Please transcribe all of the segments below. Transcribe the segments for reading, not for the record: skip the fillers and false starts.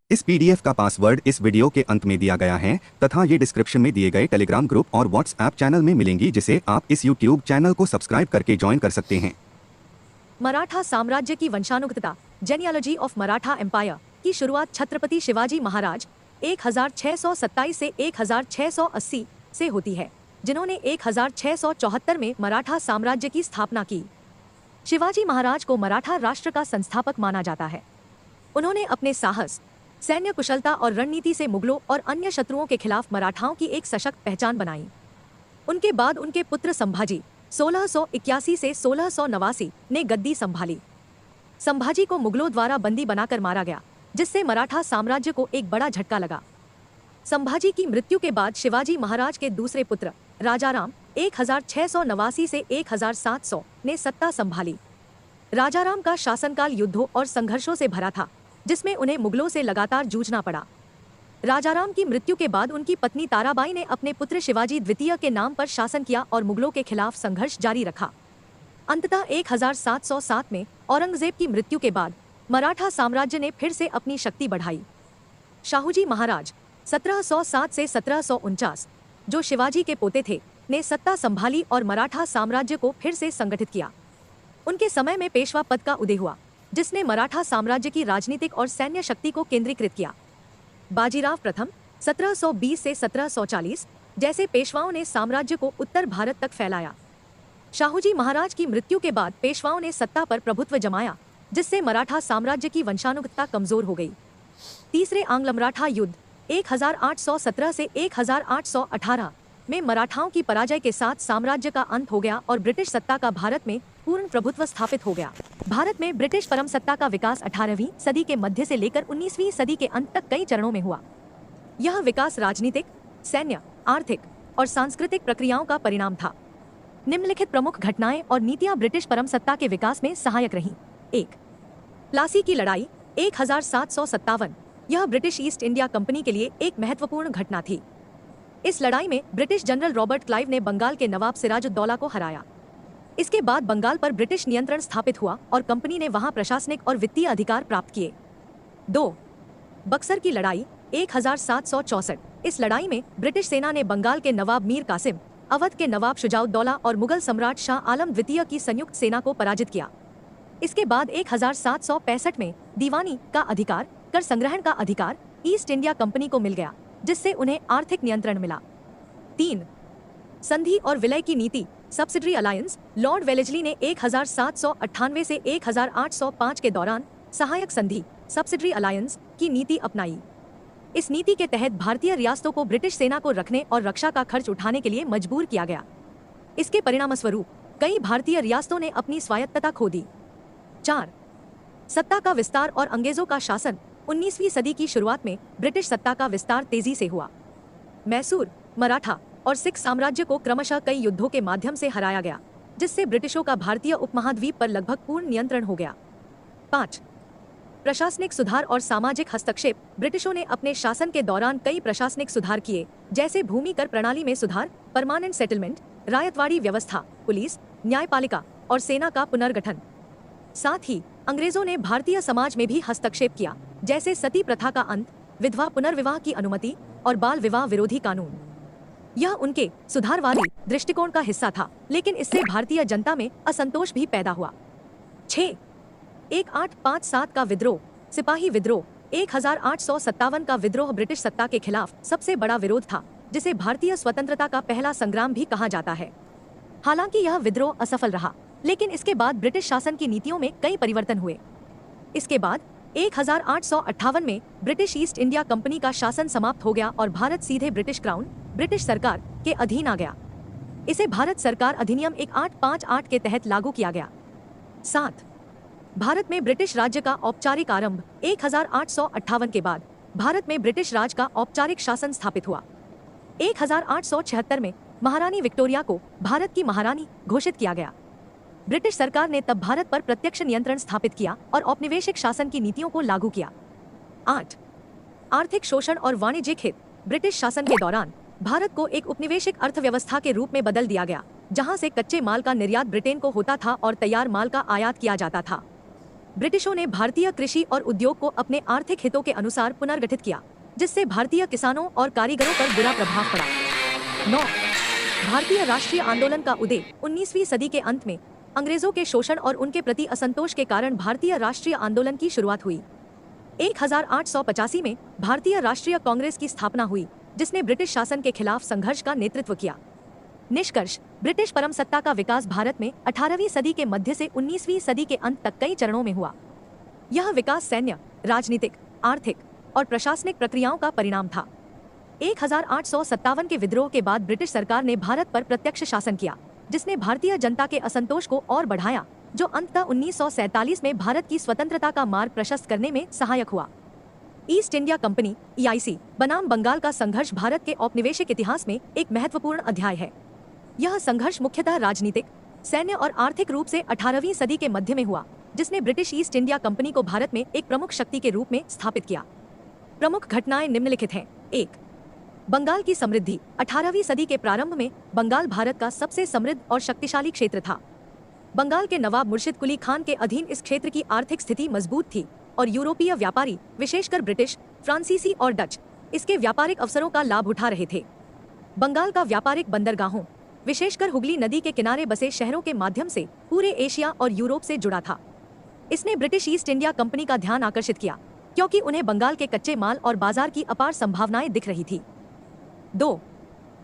इस पीडीएफ का पासवर्ड इस वीडियो के अंत में दिया गया है तथा ये डिस्क्रिप्शन में दिए गए टेलीग्राम ग्रुप और व्हाट्सएप चैनल में मिलेंगी, जिसे आप इस यूट्यूब चैनल को सब्सक्राइब करके ज्वाइन कर सकते हैं। मराठा साम्राज्य की वंशानुगतता जेनियोलॉजी ऑफ मराठा एम्पायर की शुरुआत छत्रपति शिवाजी महाराज 1627 से 1680 से होती है, जिन्होंने 1674 में मराठा साम्राज्य की स्थापना की। शिवाजी महाराज को मराठा राष्ट्र का संस्थापक माना जाता है। उन्होंने अपने साहस, सैन्य कुशलता और रणनीति से मुगलों और अन्य शत्रुओं के खिलाफ मराठाओं की एक सशक्त पहचान बनाई। उनके बाद उनके पुत्र संभाजी 1681 से 1689 ने गद्दी संभाली। संभाजी को मुगलों द्वारा बंदी बनाकर मारा गया, जिससे मराठा साम्राज्य को एक बड़ा झटका लगा। संभाजी की मृत्यु के बाद शिवाजी महाराज के दूसरे पुत्र राजाराम 1689 से 1700 ने सत्ता संभाली। राजाराम का शासनकाल युद्धों और संघर्षों से भरा था, जिसमें उन्हें मुगलों से लगातार जूझना पड़ा। राजाराम की मृत्यु के बाद उनकी पत्नी ताराबाई ने अपने पुत्र शिवाजी द्वितीय के नाम पर शासन किया और मुगलों के खिलाफ संघर्ष जारी रखा। अंततः 1707 में औरंगजेब की मृत्यु के बाद मराठा साम्राज्य ने फिर से अपनी शक्ति बढ़ाई। शाहूजी महाराज 1707 से 1749, जो शिवाजी के पोते थे, ने सत्ता संभाली और मराठा साम्राज्य को फिर से संगठित किया। उनके समय में पेशवा पद का उदय हुआ, जिसने मराठा साम्राज्य की राजनीतिक और सैन्य शक्ति को केंद्रीकृत किया। बाजीराव प्रथम 1720 से 1740 जैसे पेशवाओं ने साम्राज्य को उत्तर भारत तक फैलाया। शाहूजी महाराज की मृत्यु के बाद पेशवाओं ने सत्ता पर प्रभुत्व जमाया, जिससे मराठा साम्राज्य की वंशानुगतता कमजोर हो गई। तीसरे आंग्ल मराठा युद्ध 1817 से 1818 में मराठाओं की पराजय के साथ साम्राज्य का अंत हो गया और ब्रिटिश सत्ता का भारत में पूर्ण प्रभुत्व स्थापित हो गया। भारत में ब्रिटिश परम सत्ता का विकास 18वीं सदी के मध्य से लेकर 19वीं सदी के अंत तक कई चरणों में हुआ। यह विकास राजनीतिक, सैन्य, आर्थिक और सांस्कृतिक प्रक्रियाओं का परिणाम था। निम्नलिखित प्रमुख घटनाएं और नीतियां ब्रिटिश परम सत्ता के विकास में सहायक रहीं। 1. प्लासी की लड़ाई 1757। यह ब्रिटिश ईस्ट इंडिया कंपनी के लिए एक महत्वपूर्ण घटना थी। इस लड़ाई में ब्रिटिश जनरल रॉबर्ट क्लाइव ने बंगाल के नवाब सिराजुद्दौला को हराया। इसके बाद बंगाल पर ब्रिटिश नियंत्रण स्थापित हुआ और कंपनी ने वहां प्रशासनिक और वित्तीय अधिकार प्राप्त किए। 2. बक्सर की लड़ाई 1764। इस लड़ाई में ब्रिटिश सेना ने बंगाल के नवाब मीर कासिम, अवध के नवाब शुजाउद्दौला और मुगल सम्राट शाह आलम द्वितीय की संयुक्त सेना को पराजित किया। इसके बाद 1765 में दीवानी का अधिकार, कर संग्रहण का अधिकार ईस्ट इंडिया कंपनी को मिल गया, जिससे उन्हें आर्थिक नियंत्रण मिला। 3. संधि और विलय की नीति सब्सिडरी अलायंस। लॉर्ड वेलेस्ली ने 1798 से 1805 के दौरान सहायक संधि सब्सिडरी अलायंस की नीति अपनाई। इस नीति के तहत भारतीय रियासतों को ब्रिटिश सेना को रखने और रक्षा का खर्च उठाने के लिए मजबूर किया गया। इसके परिणामस्वरूप कई भारतीय रियासतों ने अपनी स्वायत्तता खो दी। 4. सत्ता का विस्तार और अंग्रेजों का शासन। 19वीं सदी की शुरुआत में ब्रिटिश सत्ता का विस्तार तेजी से हुआ। मैसूर, मराठा और सिख साम्राज्य को क्रमशः कई युद्धों के माध्यम से हराया गया, जिससे ब्रिटिशों का भारतीय उपमहाद्वीप पर लगभग पूर्ण नियंत्रण हो गया। 5. प्रशासनिक सुधार और सामाजिक हस्तक्षेप। ब्रिटिशों ने अपने शासन के दौरान कई प्रशासनिक सुधार किए, जैसे भूमि कर प्रणाली में सुधार, परमानेंट सेटलमेंट, रायतवाड़ी व्यवस्था, पुलिस, न्यायपालिका और सेना का पुनर्गठन। साथ ही अंग्रेजों ने भारतीय समाज में भी हस्तक्षेप किया, जैसे सती प्रथा का अंत, विधवा पुनर्विवाह की अनुमति और बाल विवाह विरोधी कानून। यह उनके सुधारवादी दृष्टिकोण का हिस्सा था, लेकिन इससे भारतीय जनता में असंतोष भी पैदा हुआ। 6. 1857 का विद्रोह, सिपाही विद्रोह। 1857 का विद्रोह ब्रिटिश सत्ता के खिलाफ सबसे बड़ा विरोध था, जिसे भारतीय स्वतंत्रता का पहला संग्राम भी कहा जाता है। हालांकि यह विद्रोह असफल रहा, लेकिन इसके बाद ब्रिटिश शासन की नीतियों में कई परिवर्तन हुए। इसके बाद 1858 में ब्रिटिश ईस्ट इंडिया कंपनी का शासन समाप्त हो गया और भारत सीधे ब्रिटिश क्राउन, ब्रिटिश सरकार के अधीन आ गया। इसे भारत सरकार अधिनियम 1858 के तहत लागू किया गया। 7. भारत में ब्रिटिश राज्य का औपचारिक आरंभ। 1858 के बाद भारत में ब्रिटिश राज का औपचारिक शासन स्थापित हुआ। 1876 में महारानी विक्टोरिया को भारत की महारानी घोषित किया गया। ब्रिटिश सरकार ने तब भारत पर प्रत्यक्ष नियंत्रण स्थापित किया और औपनिवेशिक शासन की नीतियों को लागू किया। 8. आर्थिक शोषण और वाणिज्यिक हित। ब्रिटिश शासन के दौरान भारत को एक उपनिवेशिक अर्थव्यवस्था के रूप में बदल दिया गया, जहां से कच्चे माल का निर्यात ब्रिटेन को होता था और तैयार माल का आयात किया जाता था। ब्रिटिशों ने भारतीय कृषि और उद्योग को अपने आर्थिक हितों के अनुसार पुनर्गठित किया, जिससे भारतीय किसानों और कारीगरों पर बुरा प्रभाव पड़ा। 9. भारतीय राष्ट्रीय आंदोलन का उदय। 19वीं सदी के अंत में अंग्रेजों के शोषण और उनके प्रति असंतोष के कारण भारतीय राष्ट्रीय आंदोलन की शुरुआत हुई। 1885 में भारतीय राष्ट्रीय कांग्रेस की स्थापना हुई, जिसने ब्रिटिश शासन के खिलाफ संघर्ष का नेतृत्व किया। निष्कर्ष, ब्रिटिश परमसत्ता का विकास भारत में 18वीं सदी के मध्य से 19वीं सदी के अंत तक कई चरणों में हुआ। यह विकास सैन्य, राजनीतिक, आर्थिक और प्रशासनिक प्रक्रियाओं का परिणाम था। 1857 के विद्रोह के बाद ब्रिटिश सरकार ने भारत पर प्रत्यक्ष शासन किया, जिसने भारतीय जनता के असंतोष को और बढ़ाया, जो अंततः 1947 में भारत की स्वतंत्रता का मार्ग प्रशस्त करने में सहायक हुआ। ईस्ट इंडिया कंपनी (EIC) बनाम बंगाल का संघर्ष भारत के औपनिवेशिक इतिहास में एक महत्वपूर्ण अध्याय है। यह संघर्ष मुख्यतः राजनीतिक, सैन्य और आर्थिक रूप से 18वीं सदी के मध्य में हुआ, जिसने ब्रिटिश ईस्ट इंडिया कंपनी को भारत में एक प्रमुख शक्ति के रूप में स्थापित किया। प्रमुख घटनाएं निम्नलिखित हैं। 1. बंगाल की समृद्धि। 18वीं सदी के प्रारंभ में बंगाल भारत का सबसे समृद्ध और शक्तिशाली क्षेत्र था। बंगाल के नवाब मुर्शिद कुली खान के अधीन इस क्षेत्र की आर्थिक स्थिति मजबूत थी और यूरोपीय व्यापारी, विशेषकर ब्रिटिश, फ्रांसीसी और डच, इसके व्यापारिक अवसरों का लाभ उठा रहे थे। बंगाल का व्यापारिक बंदरगाहों, विशेषकर हुगली नदी के किनारे बसे शहरों के माध्यम से पूरे एशिया और यूरोप से जुड़ा था। इसने ब्रिटिश ईस्ट इंडिया कंपनी का ध्यान आकर्षित किया, क्योंकि उन्हें बंगाल के कच्चे माल और बाजार की अपार संभावनाएं दिख रही थी। 2.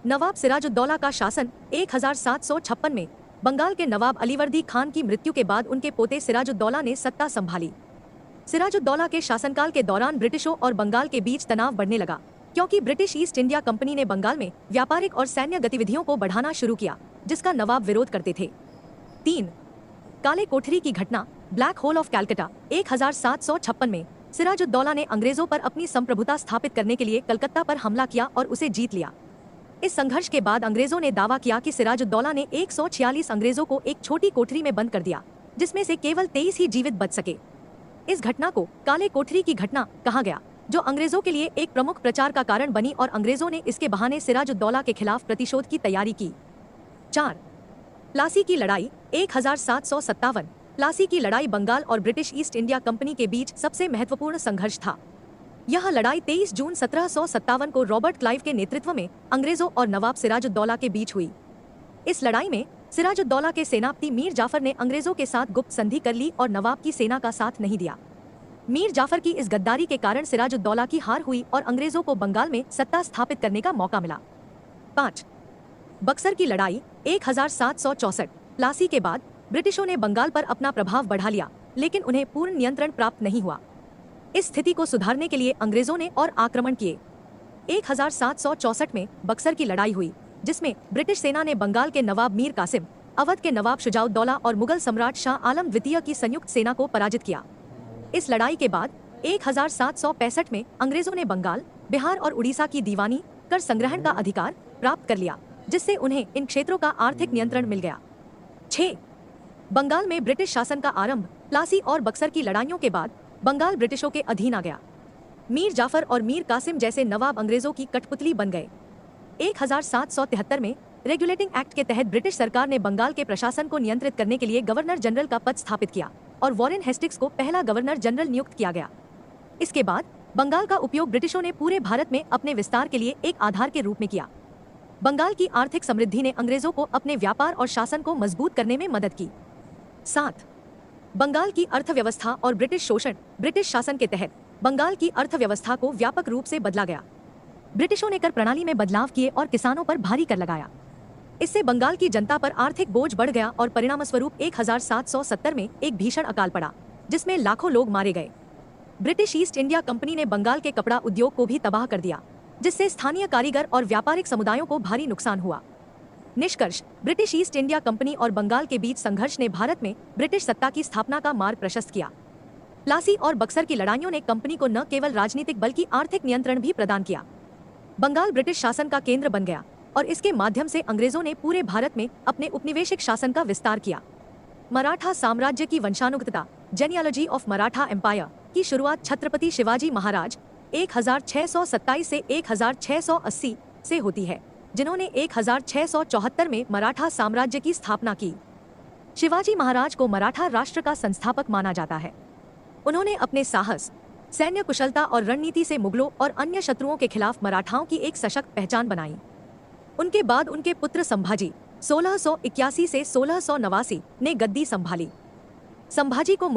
नवाब सिराजुद्दौला का शासन। 1756 में बंगाल के नवाब अलीवर्दी खान की मृत्यु के बाद उनके पोते सिराजुद्दौला ने सत्ता संभाली। सिराजुद्दौला के शासनकाल के दौरान ब्रिटिशों और बंगाल के बीच तनाव बढ़ने लगा, क्योंकि ब्रिटिश ईस्ट इंडिया कंपनी ने बंगाल में व्यापारिक और सैन्य गतिविधियों को बढ़ाना शुरू किया, जिसका नवाब विरोध करते थे। 3. काले कोठरी की घटना, ब्लैक होल ऑफ कैलकाटा। 1756 में सिराजुद्दौला ने अंग्रेजों पर अपनी संप्रभुता स्थापित करने के लिए कलकत्ता पर हमला किया और उसे जीत लिया। इस संघर्ष के बाद अंग्रेजों ने दावा किया कि सिराजुद्दौला ने 146 अंग्रेजों को एक छोटी कोठरी में बंद कर दिया, जिसमें से केवल 23 ही जीवित बच सके। इस घटना को काले कोठरी की घटना कहा गया, जो अंग्रेजों के लिए एक प्रमुख प्रचार का कारण बनी और अंग्रेजों ने इसके बहाने सिराजुद्दौला के खिलाफ प्रतिशोध की तैयारी की। 4. प्लासी की लड़ाई। 1757। प्लासी की लड़ाई बंगाल और ब्रिटिश ईस्ट इंडिया कंपनी के बीच सबसे महत्वपूर्ण संघर्ष था। यह लड़ाई 23 जून 1757 को रॉबर्ट क्लाइव के नेतृत्व में अंग्रेजों और नवाब सिराजुद्दौला के बीच हुई। इस लड़ाई में सिराजुद्दौला के सेनापति मीर जाफर ने अंग्रेजों के साथ गुप्त संधि कर ली और नवाब की सेना का साथ नहीं दिया। मीर जाफर की इस गद्दारी के कारण सिराजुद्दौला की हार हुई और अंग्रेजों को बंगाल में सत्ता स्थापित करने का मौका मिला। 5. बक्सर की लड़ाई। 1764। प्लासी के बाद ब्रिटिशों ने बंगाल पर अपना प्रभाव बढ़ा लिया, लेकिन उन्हें पूर्ण नियंत्रण प्राप्त नहीं हुआ। इस स्थिति को सुधारने के लिए अंग्रेजों ने और आक्रमण किए। 1764 में बक्सर की लड़ाई हुई, जिसमें ब्रिटिश सेना ने बंगाल के नवाब मीर कासिम, अवध के नवाब शुजाउद्दौला और मुगल सम्राट शाह आलम द्वितीय की संयुक्त सेना को पराजित किया। इस लड़ाई के बाद 1765 में अंग्रेजों ने बंगाल, बिहार और उड़ीसा की दीवानी कर संग्रहण का अधिकार प्राप्त कर लिया, जिससे उन्हें इन क्षेत्रों का आर्थिक नियंत्रण मिल गया। 6. बंगाल में ब्रिटिश शासन का आरंभ। प्लासी और बक्सर की लड़ाइयों के बाद बंगाल ब्रिटिशों के अधीन आ गया। मीर जाफर और मीर कासिम जैसे नवाब अंग्रेजों की कठपुतली बन गए। 1773 में रेगुलेटिंग एक्ट के तहत ब्रिटिश सरकार ने बंगाल के प्रशासन को नियंत्रित करने के लिए गवर्नर जनरल का पद स्थापित किया और वॉरेन हेस्टिंग्स को पहला गवर्नर जनरल नियुक्त किया गया। इसके बाद बंगाल का उपयोग ब्रिटिशों ने पूरे भारत में अपने विस्तार के लिए एक आधार के रूप में किया। बंगाल की आर्थिक समृद्धि ने अंग्रेजों को अपने व्यापार और शासन को मजबूत करने में मदद की। 7. बंगाल की अर्थव्यवस्था और ब्रिटिश शोषण। ब्रिटिश शासन के तहत बंगाल की अर्थव्यवस्था को व्यापक रूप से बदला गया। ब्रिटिशों ने कर प्रणाली में बदलाव किए और किसानों पर भारी कर लगाया। इससे बंगाल की जनता पर आर्थिक बोझ बढ़ गया और परिणामस्वरूप 1770 में एक भीषण अकाल पड़ा, जिसमें लाखों लोग मारे गए। ब्रिटिश ईस्ट इंडिया कंपनी ने बंगाल के कपड़ा उद्योग को भी तबाह कर दिया, जिससे स्थानीय कारीगर और व्यापारिक समुदायों को भारी नुकसान हुआ। निष्कर्ष, ब्रिटिश ईस्ट इंडिया कंपनी और बंगाल के बीच संघर्ष ने भारत में ब्रिटिश सत्ता की स्थापना का मार्ग प्रशस्त किया। प्लासी और बक्सर की लड़ाइयों ने कंपनी को न केवल राजनीतिक बल्कि आर्थिक नियंत्रण भी प्रदान किया। बंगाल ब्रिटिश शासन का केंद्र बन गया और इसके माध्यम से अंग्रेजों ने पूरे भारत में अपने उपनिवेशिक शासन का विस्तार किया। मराठा साम्राज्य की वंशानुगतता, जेनियोलॉजी ऑफ मराठा एम्पायर की शुरुआत छत्रपति शिवाजी महाराज 1627 से 1680 से होती है, जिन्होंने 1674 में मराठा साम्राज्य की स्थापना की। शिवाजी महाराज को मराठा राष्ट्र का संस्थापक माना जाता है। उन्होंने अपने साहस, सैन्य कुशलता और रणनीति से मुगलों और अन्य शत्रुओं के खिलाफ मराठाओं की एक सशक्त पहचान बनाई। उनके बाद उनके पुत्र संभाजी 1681 से 1689 ने गद्दी संभाली। संभाजी को